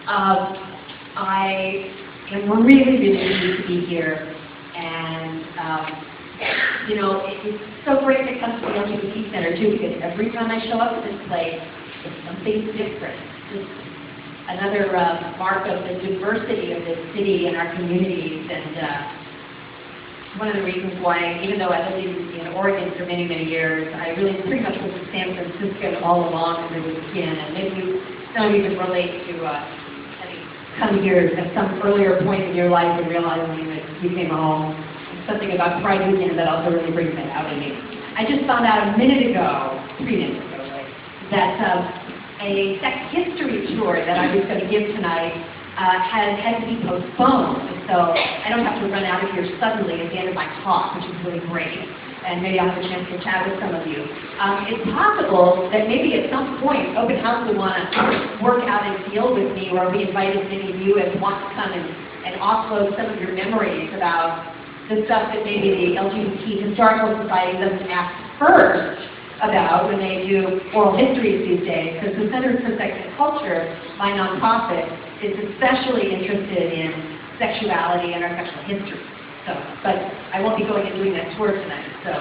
I am really pleased to be here, and you know, it's so great to come to the LGBT Center too, because every time I show up at this place, it's something different. It's another mark of the diversity of this city and our communities, and one of the reasons why, even though I lived in Oregon for many, many years, I really pretty much was a San Franciscan all along as I was a kid, and maybe some of you can relate to having come here at some earlier point in your life and realizing that you came home. Something about Pride Weekend that also really brings that out in me. I just found out 3 minutes ago, that a sex history tour that I was going to give tonight had to be postponed. So I don't have to run out of here suddenly at the end of my talk, which is really great. And maybe I'll have a chance to chat with some of you. It's possible that maybe at some point Openhouse would want to work out a deal with me where we invite as many of you as want to come and offload some of your memories about the stuff that maybe the LGBT Historical Society doesn't ask first about when they do oral histories these days, because the Center for Sex and Culture, my nonprofit, is especially interested in sexuality and our sexual history. So, but I won't be going and doing that tour tonight, so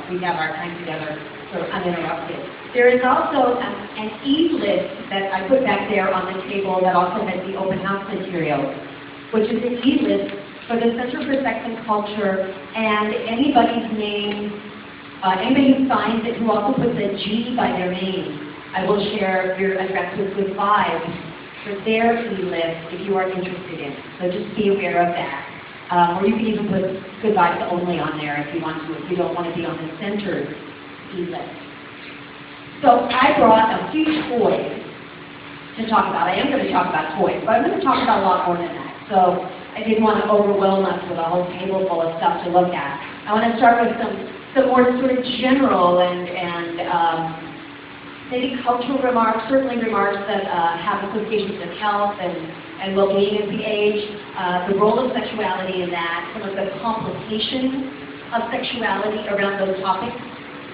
we have our time together sort of uninterrupted. There is also an e-list that I put back there on the table that also has the Openhouse material, which is an e-list for the Center for Sex and Culture, and anybody's name, anybody who signs it, who also puts a G by their name, I will share your address with Goodbye for their e-list if you are interested in it. So just be aware of that. Or you can even put Goodbye to Only on there if you want to, if you don't want to be on the Center's e-list. So I brought a few toys to talk about. I am going to talk about toys, but I'm going to talk about a lot more than that. So I didn't want to overwhelm us with a whole table full of stuff to look at. I want to start with some more sort of general and maybe cultural remarks, certainly remarks that have associations with health and well-being as we age, the role of sexuality in that, some of the complications of sexuality around those topics.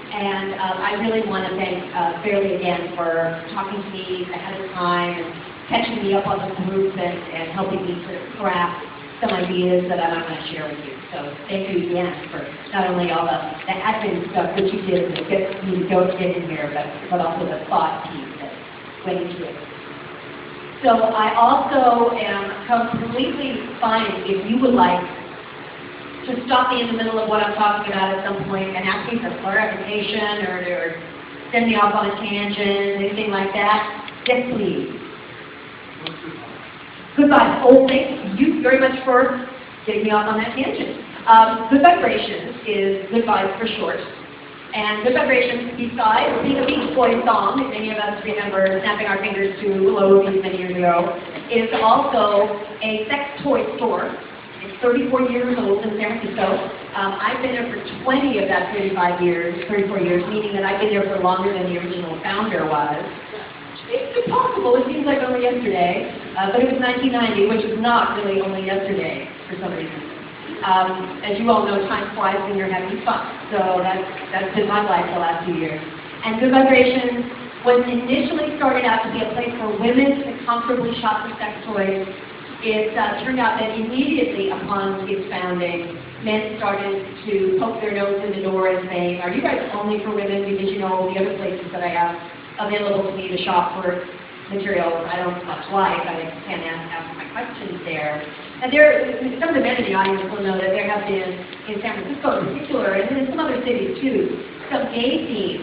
And I really want to thank Fairley again for talking to me ahead of time and catching me up on the group and helping me sort of craft some ideas that I'm going to share with you. So thank you again for not only all the admin stuff that you did to get me to go get in here, but also the thought piece that went into it. So I also am completely fine if you would like to stop me in the middle of what I'm talking about at some point and ask me for clarification or send me off on a tangent, anything like that. Yes, please. Goodbye. Oh, thank you very much for getting me off on that tangent. Good Vibrations is Goodbye for short. And Good Vibrations, besides being a Beach Boys song, that many of us remember snapping our fingers to Low many years ago, is also a sex toy store. It's 34 years old in San Francisco. I've been there for 20 of that 34 years, meaning that I've been there for longer than the original founder was. It's possible, it seems like only yesterday, but it was 1990, which is not really only yesterday for some reason. As you all know, time flies when you're having fun, so that's been my life the last few years. And Good Vibrations was initially started out to be a place for women to comfortably shop for sex toys. It turned out that immediately upon its founding, men started to poke their nose in the door and say, "Are you guys only for women? Because you know all the other places that I have available to me to shop for materials I don't much like. I can't ask my questions there." And some of the men in the audience will know that there have been, in San Francisco in particular, and in some other cities too, some gay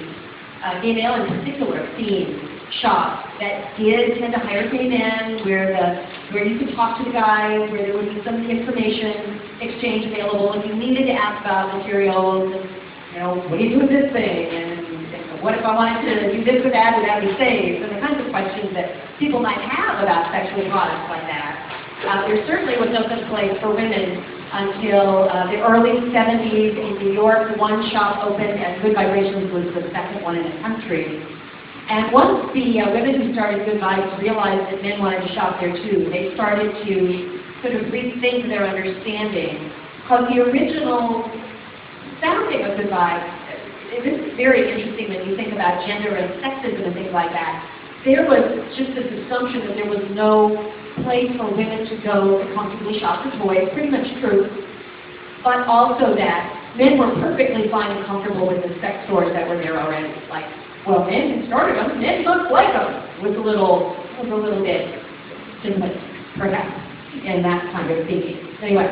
male in particular themed shops that did tend to hire gay men, where you could talk to the guys, where there would be some information exchange available if you needed to ask about materials, and, you know, what do you do with this thing? And what if I wanted to do this or that, would that be safe? And the kinds of questions that people might have about sexual products like that. There certainly was no such place for women until the early 70s in New York. One shop opened, and Good Vibrations was the second one in the country. And once the women who started Good Vibes realized that men wanted to shop there too, they started to sort of rethink their understanding. Because the original founding of Good Vibes, it is very interesting when you think about gender and sexism and things like that. There was just this assumption that there was no place for women to go to comfortably shop for toys, pretty much true, but also that men were perfectly fine and comfortable with the sex stores that were there already. Like, well, men had started them, men looked like them, was a little bit simplistic, perhaps, in that kind of thinking. Anyway,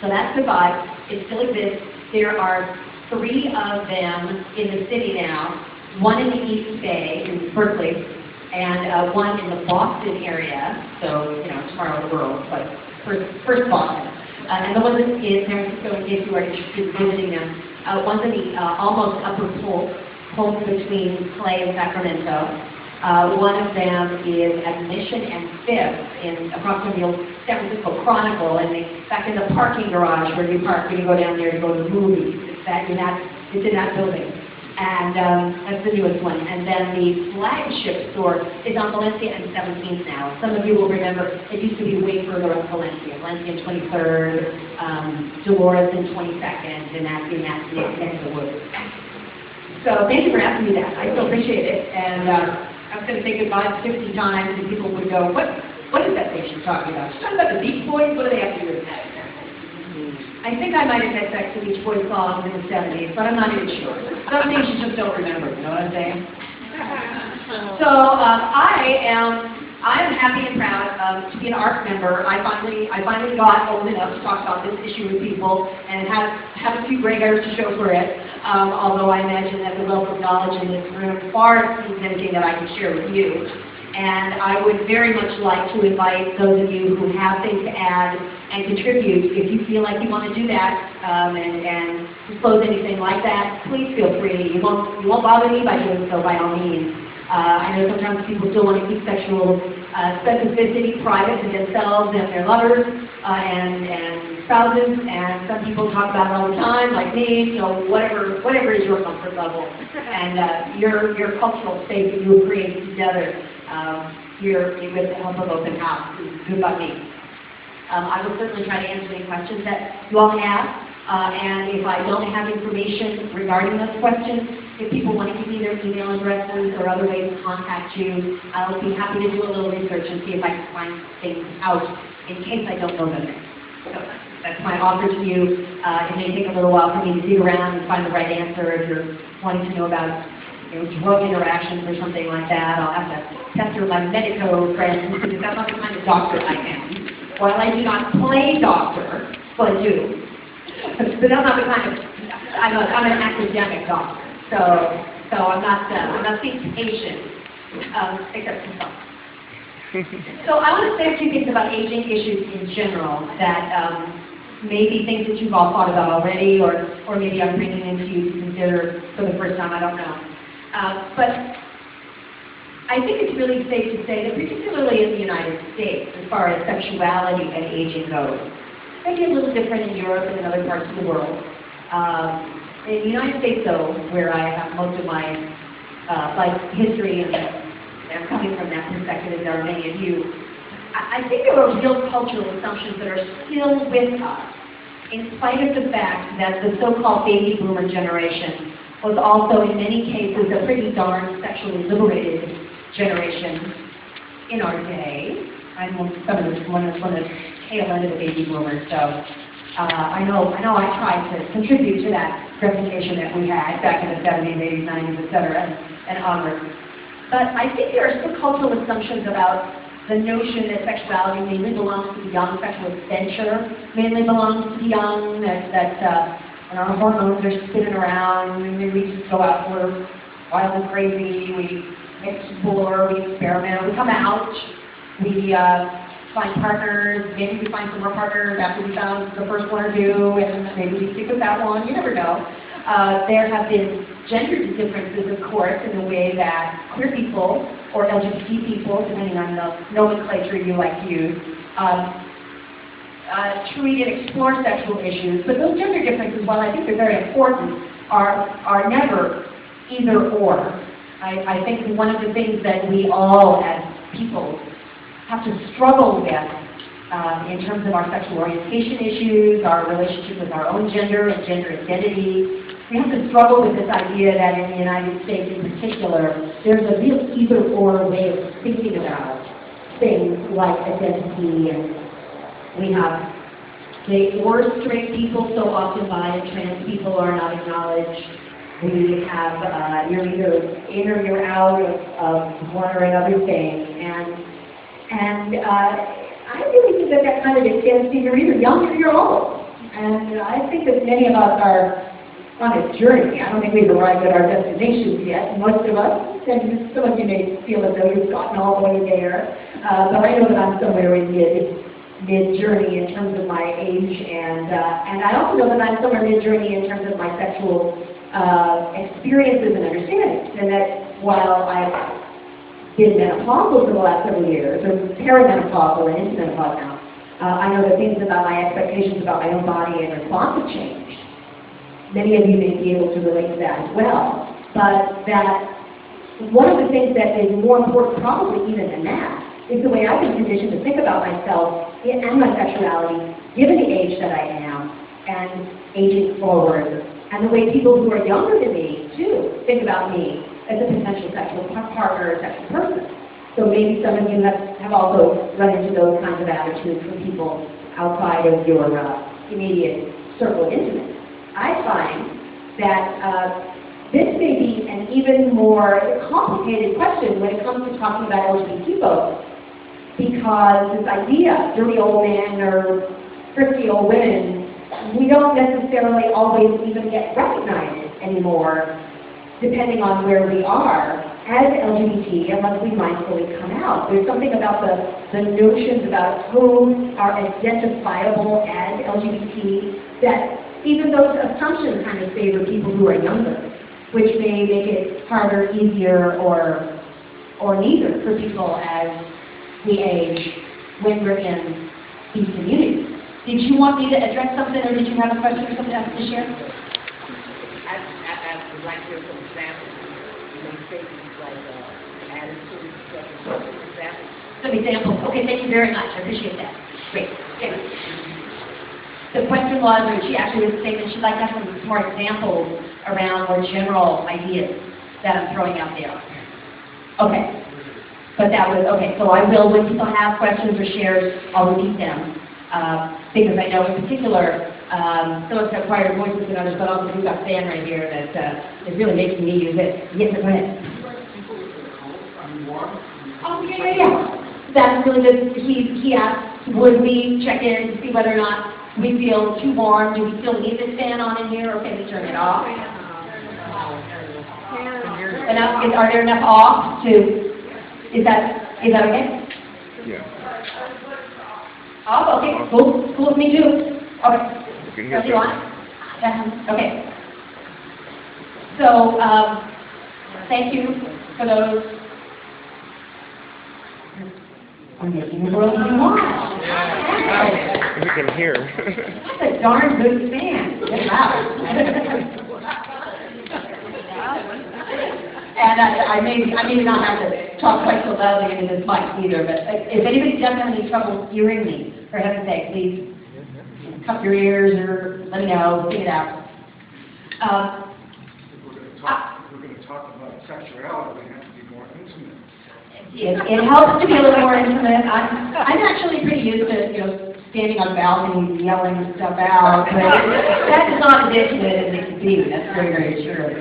so that's the vibe. It still exists. There are 3 of them in the city now, one in the East Bay, in Berkeley, and one in the Boston area, so, you know, tomorrow the world, but first Boston. And the one that's in San Francisco, in case you are interested in visiting them, one's in the almost upper pole between Clay and Sacramento. One of them is at Mission and 5th in approximately the old San Francisco Chronicle, and back in the parking garage where you park when you go down there to go to the movies. It's in that building. And that's the newest one. And then the flagship store is on Valencia and 17th now. Some of you will remember it used to be way further up Valencia. Valencia in 23rd, Dolores in 22nd, and that's in that next to the woods. So thank you for asking me that. I still appreciate it. And I was going to say goodbye 50 times, and people would go, what is that thing she's talking about? She's talking about the Beach Boys? What do they have to do with that? I think I might have had sex with Beach Boys songs in the 70s, but I'm not even sure. Some things you just don't remember, you know what I'm saying? So I am happy and proud to be an ARC member. I finally got old enough to talk about this issue with people and have a few gray hairs to show for it, although I imagine that the wealth of knowledge in this room far exceeds anything that I can share with you. And I would very much like to invite those of you who have things to add and contribute. If you feel like you want to do that and disclose anything like that, please feel free. You won't bother me by doing so, by all means. I know sometimes people still want to keep sexual specificity private to themselves and their lovers and spouses, and some people talk about it all the time, like me. So whatever is your comfort level and your cultural space that you have created together. Here with the help of Openhouse is good by me. I will certainly try to answer any questions that you all have, and if I don't have information regarding those questions, if people want to give me their email addresses or other ways to contact you, I'll be happy to do a little research and see if I can find things out in case I don't know them. So that's my offer to you. It may take a little while for me to dig around and find the right answer. If you're wanting to know about drug interactions or something like that, I'll have to pester my medico friends because that's not the kind of doctor I am. While I do not play doctor, well I do, but that's not the kind of, I'm an academic doctor, so I'm not seeing patients, except for some. So I want to say a few things about aging issues in general that may be things that you've all thought about already, or maybe I'm bringing into you to consider for the first time, I don't know. But I think it's really safe to say that particularly in the United States, as far as sexuality and aging goes, maybe a little different in Europe and in other parts of the world. In the United States, though, where I have most of my life history and I'm coming from that perspective, as are many of you, I think there are real cultural assumptions that are still with us, in spite of the fact that the so-called baby boomer generation was also, in many cases, a pretty darn sexually liberated generation in our day. I'm one of the tail end of the baby boomers, so I know I tried to contribute to that reputation that we had back in the 70s, 80s, 90s, etc., and onward. But I think there are still cultural assumptions about the notion that sexuality mainly belongs to the young, sexual adventure mainly belongs to the young, that when our hormones are spinning around, maybe we just go out, we're wild and crazy, we explore, we experiment, we come out, we find partners, maybe we find some more partners after we found the first one or two, and maybe we stick with that one, you never know. There have been gender differences, of course, in the way that queer people, or LGBT people, depending on the nomenclature you like to use, treat and explore sexual issues. But those gender differences, while I think they're very important, are never either or. I think one of the things that we all, as people, have to struggle with in terms of our sexual orientation issues, our relationship with our own gender and gender identity. We have to struggle with this idea that in the United States in particular, there's a real either-or way of thinking about things like identity, and we have gay or straight people so often bi and trans people are not acknowledged. We have you're either in or you're out of one or another thing, and I really think that that kind of extends to you're either young or you're old. And I think that many of us are on a journey. I don't think we've arrived at our destinations yet, most of us, and some of you may feel as though you've gotten all the way there, but I know that I'm somewhere in mid-journey in terms of my age, and I also know that I'm somewhere mid-journey in terms of my sexual experiences and understandings, and that while I've been menopausal for the last several years, or perimenopausal and into menopause now, I know that things about my expectations about my own body and response have changed. Many of you may be able to relate to that as well, but that one of the things that is more important probably even than that is the way I've been conditioned to think about myself and my sexuality, given the age that I am, and aging forward, and the way people who are younger than me, too, think about me as a potential sexual partner or sexual person. So maybe some of you have also run into those kinds of attitudes from people outside of your immediate circle of intimacy. I find that this may be an even more complicated question when it comes to talking about LGBT folks, because this idea, dirty old men or thrifty old women, we don't necessarily always even get recognized anymore, depending on where we are as LGBT, unless we mindfully come out. There's something about the notions about who are identifiable as LGBT that even those assumptions kind of favor people who are younger, which may make it harder, easier, or neither for people as we age when we're in these communities. Did you want me to address something, or did you have a question or something else to share? I would like to hear some examples. You may say things like attitudes, examples. Some examples. Okay, thank you very much. I appreciate that. Great. Yes. The question was, or she actually was saying that she'd like to have some more examples around more general ideas that I'm throwing out there. Okay. But that was, okay, so I will, when people have questions or shares, I'll repeat them. Because I know in particular, some of us have quieter voices than others, but also we've got Stan right here that is really making me use it. Yes, go ahead. Oh, yeah. That's really good. He asked, would we check in to see whether or not we feel too warm? Do we still need this fan on in here, or can we turn it off? Enough, are there enough off to, is that okay? Yeah. Oh, okay, cool with me too. Okay. You can hear you want? Okay. So, thank you for those. I'm making the world you want. Yeah. We can hear. That's a darn good fan. Get loud. And I may not have to talk quite so loudly into this mic either, but if anybody does have any trouble hearing me, for heaven's sake, please cup your ears or let me know, figure it out. If we're going to talk about sexuality, we have to be more intimate. It helps to be a little more intimate. I'm actually pretty used to, standing on balconies and yelling stuff out, but that is not as intimate as it can be, that's very, very true.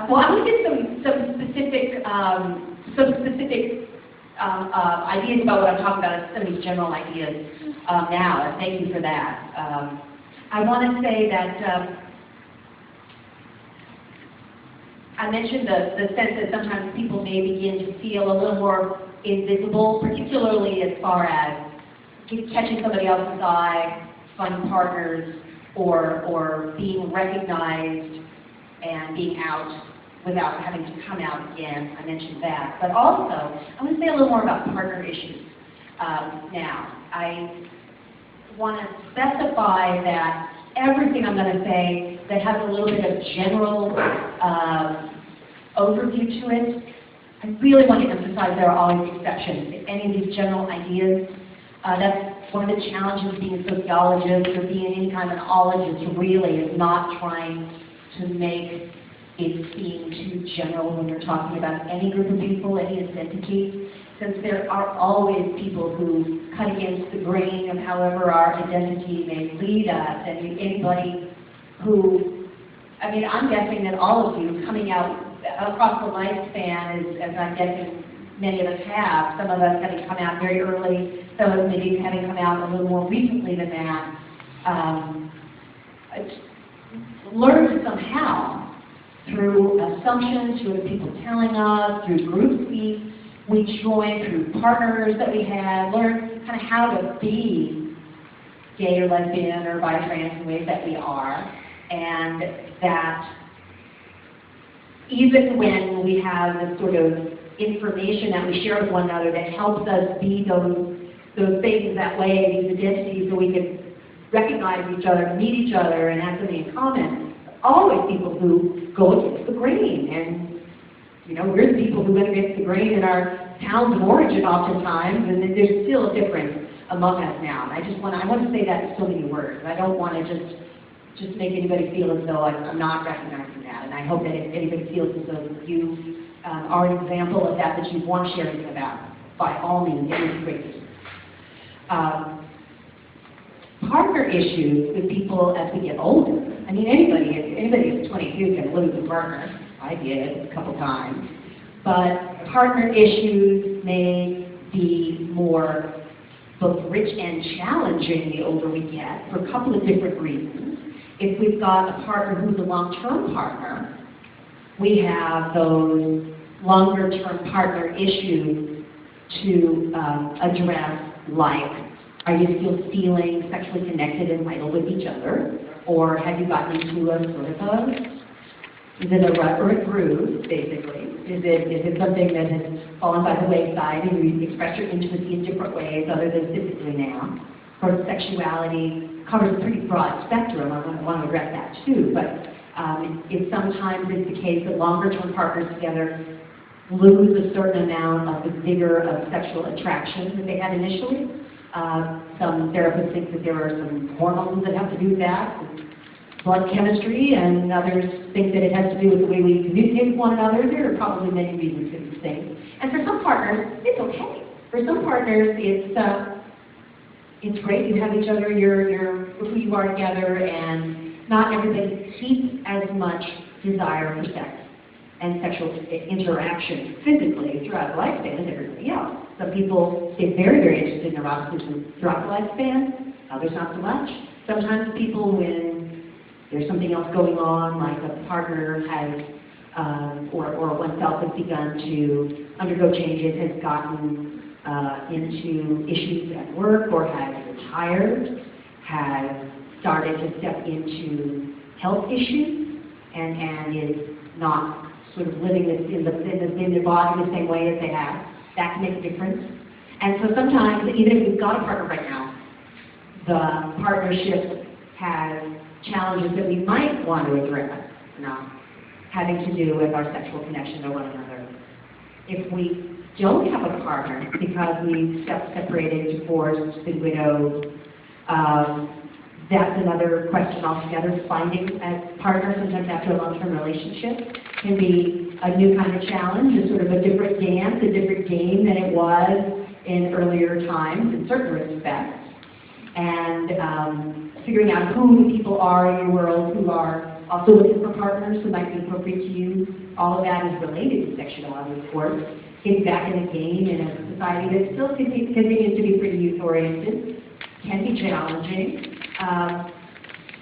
Well, I'm going to get some specific ideas about what I'm talking about, some of these general ideas now, and thank you for that. I want to say that I mentioned the sense that sometimes people may begin to feel a little more invisible, particularly as far as catching somebody else's eye, finding partners, or being recognized and being out without having to come out again. I mentioned that. But also, I want to say a little more about partner issues now. I want to specify that everything I'm going to say that has a little bit of general overview to it, I really want to emphasize there are always exceptions. If any of these general ideas, that's one of the challenges of being a sociologist or being any kind of an ologist really is not trying to make it seem too general when you're talking about any group of people, any entity. since there are always people who cut against the grain of however our identity may lead us, and anybody who, I mean, I'm guessing that all of you coming out across the lifespan, as I'm guessing many of us have, some of us having come out very early, some of us maybe having come out a little more recently than that, learned somehow through assumptions, through other people telling us, through groups we joined, through partners that we had, learned kind of how to be gay or lesbian or bi trans in ways that we are, and that even when we have this sort of information that we share with one another that helps us be those things that way, these identities, so we can recognize each other, meet each other, and have something in common. Always people who go against the grain, and you know, we're the people who went against the grain in our towns of origin oftentimes, and there's still a difference among us now. And I want to say that in so many words. I don't want to just make anybody feel as though I'm not recognizing that. And I hope that if anybody feels as though you are an example of that you want to share anything about, by all means, it is great. Partner issues with people as we get older. I mean, anybody who's 22 can lose a partner. I did a couple times. But partner issues may be more both rich and challenging the older we get for a couple of different reasons. If we've got a partner who's a long-term partner, we have those longer-term partner issues to address, like, are you still feeling sexually connected and vital with each other? Or have you gotten into a sort of is it a rut or a groove, basically? Is it something that has fallen by the wayside and you express your intimacy in different ways other than physically now? Of course, sexuality covers a pretty broad spectrum. I want to address that too, but it sometimes is the case that longer-term partners together lose a certain amount of the vigor of sexual attraction that they had initially. Some therapists think that there are some hormones that have to do with that, blood chemistry, and others think that it has to do with the way we communicate with one another. There are probably many reasons for these things. And for some partners, it's okay. For some partners, it's great. You have each other, you're who you are together, and not everybody keeps as much desire for sex and sexual interaction physically throughout the lifespan as everybody else. Some people get very, very interested in eroticism throughout the lifespan, others not so much. Sometimes people, when there's something else going on, like a partner has, or oneself has begun to undergo changes, has gotten into issues at work, or has retired, has started to step into health issues, and is not sort of living in their body the same way as they have. That can make a difference. And so sometimes, even if we've got a partner right now, the partnership has challenges that we might want to address, not having to do with our sexual connection to one another. If we don't have a partner because we've separated, divorced, been widowed, that's another question altogether. Finding a partner, sometimes after a long-term relationship, can be a new kind of challenge, a sort of a different dance, a different game than it was in earlier times in certain respects. And figuring out who the people are in your world who are also looking for partners who might be appropriate to you. All of that is related to sexuality, of course. Getting back in the game in a society that still continues to be pretty youth-oriented can be challenging.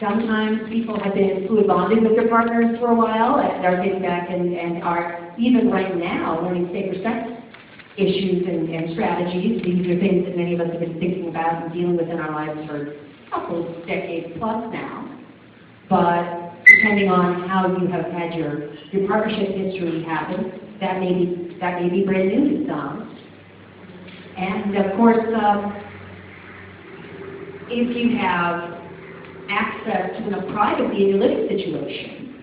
Sometimes people have been fluid bonded with their partners for a while and are getting back and are even right now learning safer sex issues and strategies. These are things that many of us have been thinking about and dealing with in our lives for a couple of decades plus now. But depending on how you have had your partnership history happen, that may be brand new to some. And of course, if you have access to a privately living situation,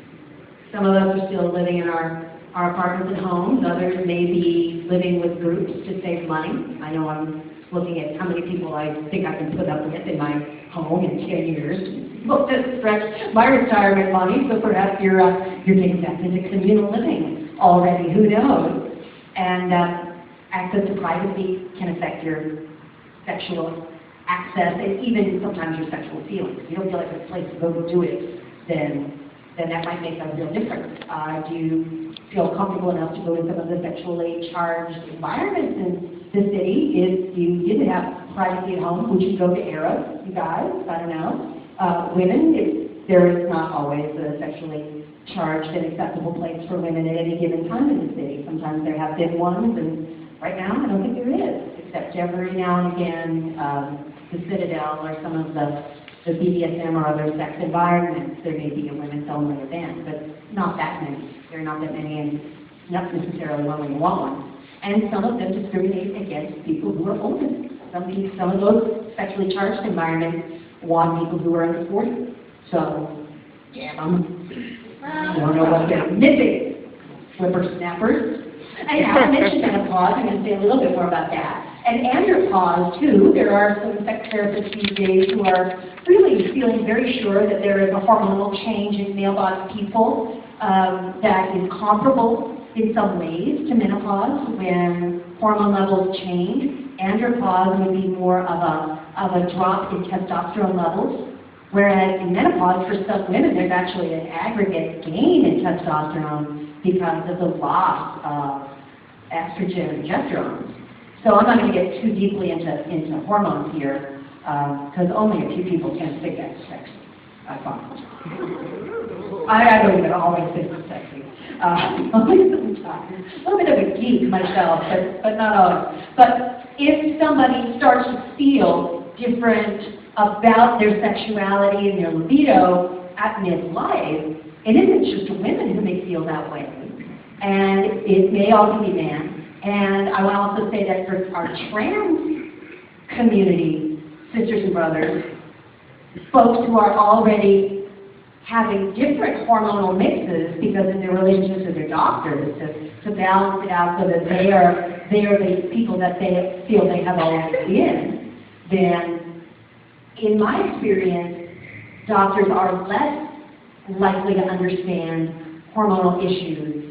some of us are still living in our apartments and homes. Others may be living with groups to save money. I know I'm looking at how many people I think I can put up with in my home in 10 years. Well, to stretch my retirement money, so perhaps you're getting back into communal living already. Who knows? And Access to privacy can affect your sexual access and even sometimes your sexual feelings. If you don't feel like it's a place to go to do it, then that might make a real difference. Do you feel comfortable enough to go to some of the sexually charged environments in the city? If you didn't have privacy at home, would you go to Arabs, you guys? I don't know. Women, there is not always a sexually charged and acceptable place for women at any given time in the city. Sometimes there have been ones, and right now I don't think there is, except every now and again, the Citadel or some of the BDSM or other sex environments, there may be a women's-only event, but not that many. There are not that many, and not necessarily only one. And some of them discriminate against people who are older. Some of those sexually charged environments want people who are under 40. So, damn them. I don't know what they're missing. Whippersnappers. I haven't mentioned menopause. I'm going to say a little bit more about that. And andropause, too. There are some sex therapists these days who are really feeling very sure that there is a hormonal change in male body people that is comparable in some ways to menopause when hormone levels change. Andropause would be more of a drop in testosterone levels, whereas in menopause, for some women, there's actually an aggregate gain in testosterone because of the loss of estrogen and progesterone. So I'm not going to get too deeply into hormones here, because only a few people can think that's sexy. I find. I don't even always think it's sexy. Only sometimes. A little bit of a geek myself, but not always. But if somebody starts to feel different about their sexuality and their libido at midlife, it isn't just women who may feel that way, and it may also be men. And I want to also say that for our trans community, sisters and brothers, folks who are already having different hormonal mixes because of their relationships with their doctors to balance it out so that they are the people that they feel they have always been, then in my experience, doctors are less likely to understand hormonal issues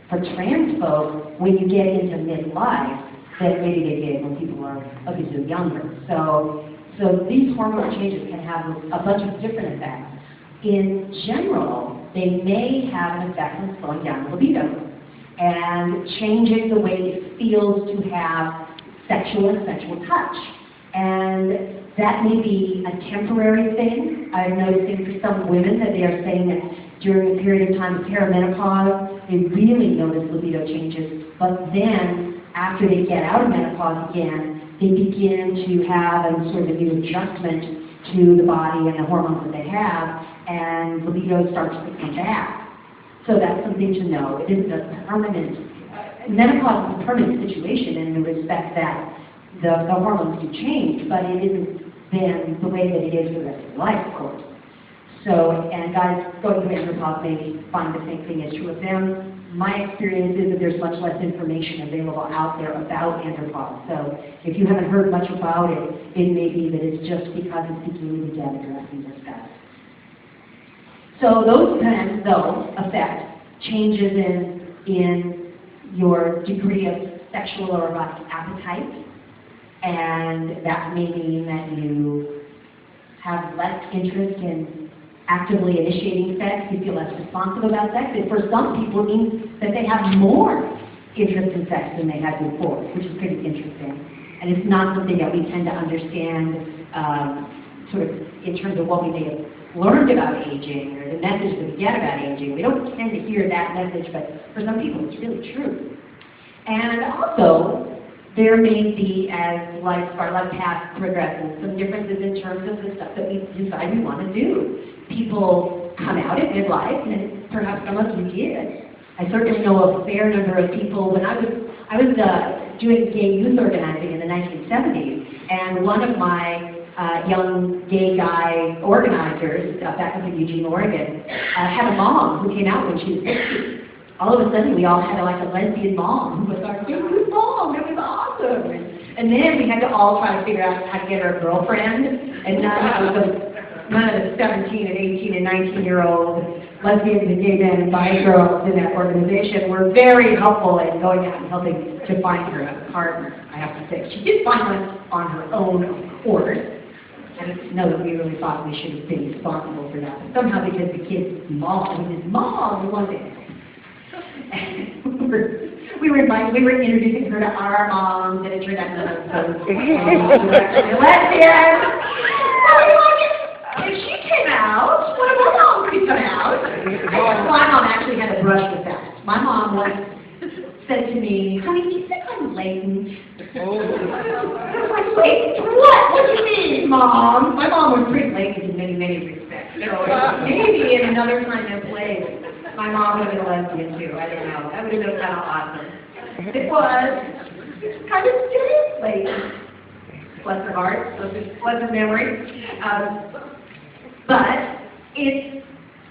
for trans folks when you get into midlife than maybe they did when people are a bit younger. So these hormonal changes can have a bunch of different effects. In general, they may have an effect on slowing down the libido and changing the way it feels to have sexual and sensual touch. And that may be a temporary thing. I'm noticing for some women that they are saying that during a period of time of perimenopause, they really notice libido changes, but then after they get out of menopause again, they begin to have a sort of a new adjustment to the body and the hormones that they have, and libido starts to come back. So that's something to know. It isn't a permanent, menopause is a permanent situation in the respect that the hormones do change, but it isn't then the way that it is for the rest of your life, of course. So, and guys going through andropause may find the same thing is true of them. My experience is that there's much less information available out there about andropause. So if you haven't heard much about it, it may be that it's just because it's beginning to get addressed and discussed. So those trends, though, affect changes in your degree of sexual or erotic appetite, and that may mean that you have less interest in actively initiating sex, you feel less responsive about sex, and for some people it means that they have more interest in sex than they had before, which is pretty interesting. And it's not something that we tend to understand sort of in terms of what we may have learned about aging or the message that we get about aging. We don't tend to hear that message, but for some people it's really true. And also, there may be, as our life path progresses, some differences in terms of the stuff that we decide we want to do. People come out at midlife, and perhaps some of you did. I certainly know a fair number of people. When I was doing gay youth organizing in the 1970s, and one of my young gay guy organizers back up in Eugene, Oregon, had a mom who came out when she was 60. All of a sudden, we all had like a lesbian mom who was our gay youth mom. It was awesome. And then we had to all try to figure out how to get her a girlfriend, and none of the 17 and 18 and 19-year-old lesbians and gay men and bi girls in that organization were very helpful in going out and helping to find her a partner, I have to say. She did find one on her own accord. I don't know that we really thought we should have been responsible for that. But somehow because the kid's mom, his mom wanted it. We were introducing her to our moms, and it turned out none of those were lesbian. If she came out, what if our mom could come out? My mom actually had a brush with that. My mom once said to me, honey, do you think I'm latent? I was like, latent for what? What do you mean, Mom? My mom was pretty latent in many, many respects. So maybe in another kind of place, my mom would have been a lesbian too. I don't know. That would have been kind of awesome. It was kind of serious latent. Bless her heart, bless her memory. But it's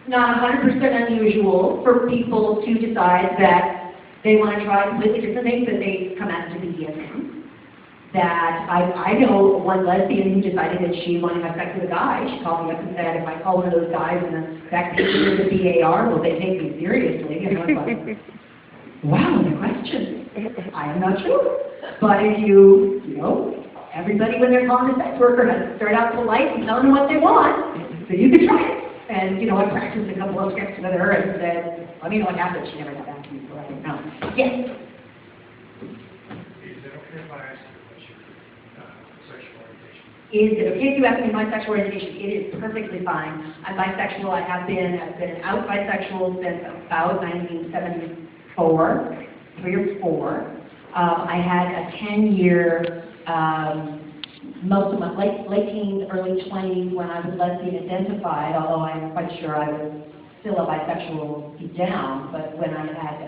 not 100% unusual for people to decide that they want to try completely different things, that they come out to BDSM. That I know one lesbian who decided that she wanted to have sex with a guy. She called me up and said, if I call one of those guys in the back page of the BAR, will they take me seriously? And I was like, wow, no question. I am not sure. But if you know, everybody when they're calling a sex worker has to start out polite and tell them what they want. So you can try it. And, you know, I practiced a couple of steps with her and said, let me know what happened. She never got back to me, so I don't know. Yes? Is it okay if I ask you what your sexual orientation? Is it okay if you ask me my sexual orientation? It is perfectly fine. I'm bisexual. I've been out bisexual since about 1974, 3 or 4. I had a 10-year most of my late teens, early 20s when I was lesbian identified, although I'm quite sure I was still a bisexual deep down, but when I had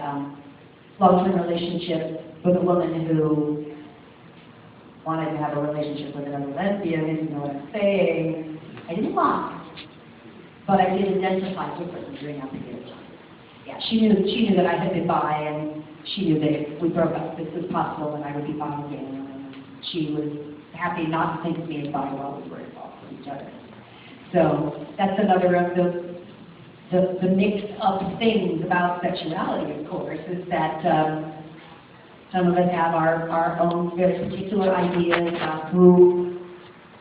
long-term relationship with a woman who wanted to have a relationship with another lesbian, if you know what I'm saying, I didn't lie, but I did identify differently during that period of time. Yeah, she knew that I had been bi, and she knew that if we broke up, this was possible, and I would be bi again, and she was happy not to think of me as bi while we were involved with each other. So that's another of the mix of things about sexuality, of course, is that some of us have our own very particular ideas about who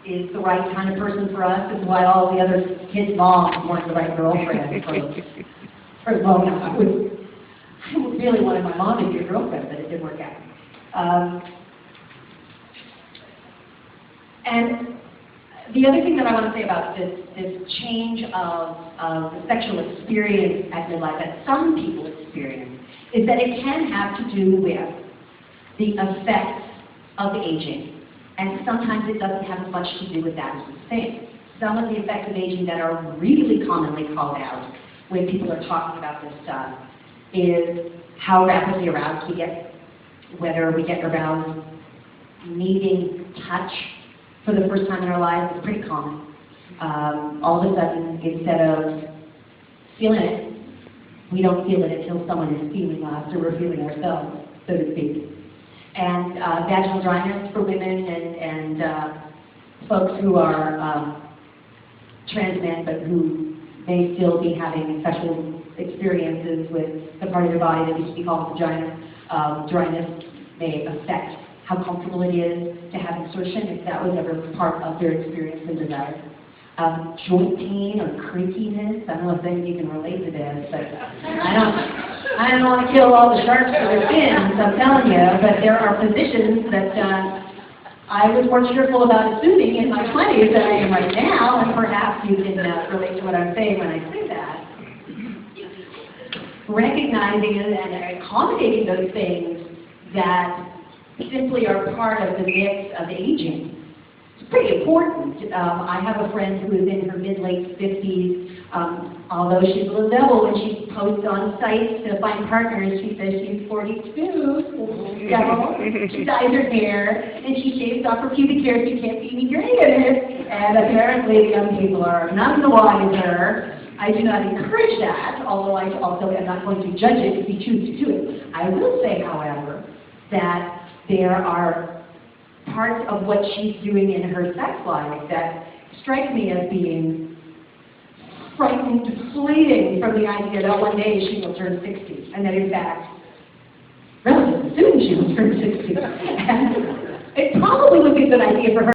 is the right kind of person for us. This is why all the other kids' moms weren't the right girlfriend for long enough. I really wanted my mom to be a girlfriend, but it didn't work out. And the other thing that I want to say about this change of the sexual experience at midlife that some people experience is that it can have to do with the effects of aging. And sometimes it doesn't have much to do with that as we think. Some of the effects of aging that are really commonly called out when people are talking about this stuff is how rapidly aroused we get, whether we get aroused needing touch for the first time in our lives. Is pretty common. All of a sudden, instead of feeling it, we don't feel it until someone is feeling us, or we're feeling ourselves, so to speak. And vaginal dryness for women and folks who are trans men, but who may still be having sexual experiences with the part of their body that used to be called vagina. Dryness may affect how comfortable it is to have insertion, if that was ever part of their experience and desire. Joint pain or creakiness, I don't know if any of you can relate to this, but I don't want to kill all the sharks for their fins, I'm telling you, but there are positions that I was more cheerful about assuming in my 20s than I am right now, and perhaps you can relate to what I'm saying when I say that. Recognizing and accommodating those things that simply are part of the mix of aging. It's pretty important. I have a friend who is in her mid-late 50s. Although she's a little devil when she posts on sites to find partners, she says she's 42. Devil. She dyes her hair, and she shaves off her pubic hair so you can't see any gray in it. And apparently the young people are none the wiser. I do not encourage that, although I also am not going to judge it if you choose to do it. I will say, however, that there are parts of what she's doing in her sex life that strike me as being frightened, fleeing from the idea that one day she will turn 60, and that in fact, relatively soon she will turn 60. And it probably would be a good idea for her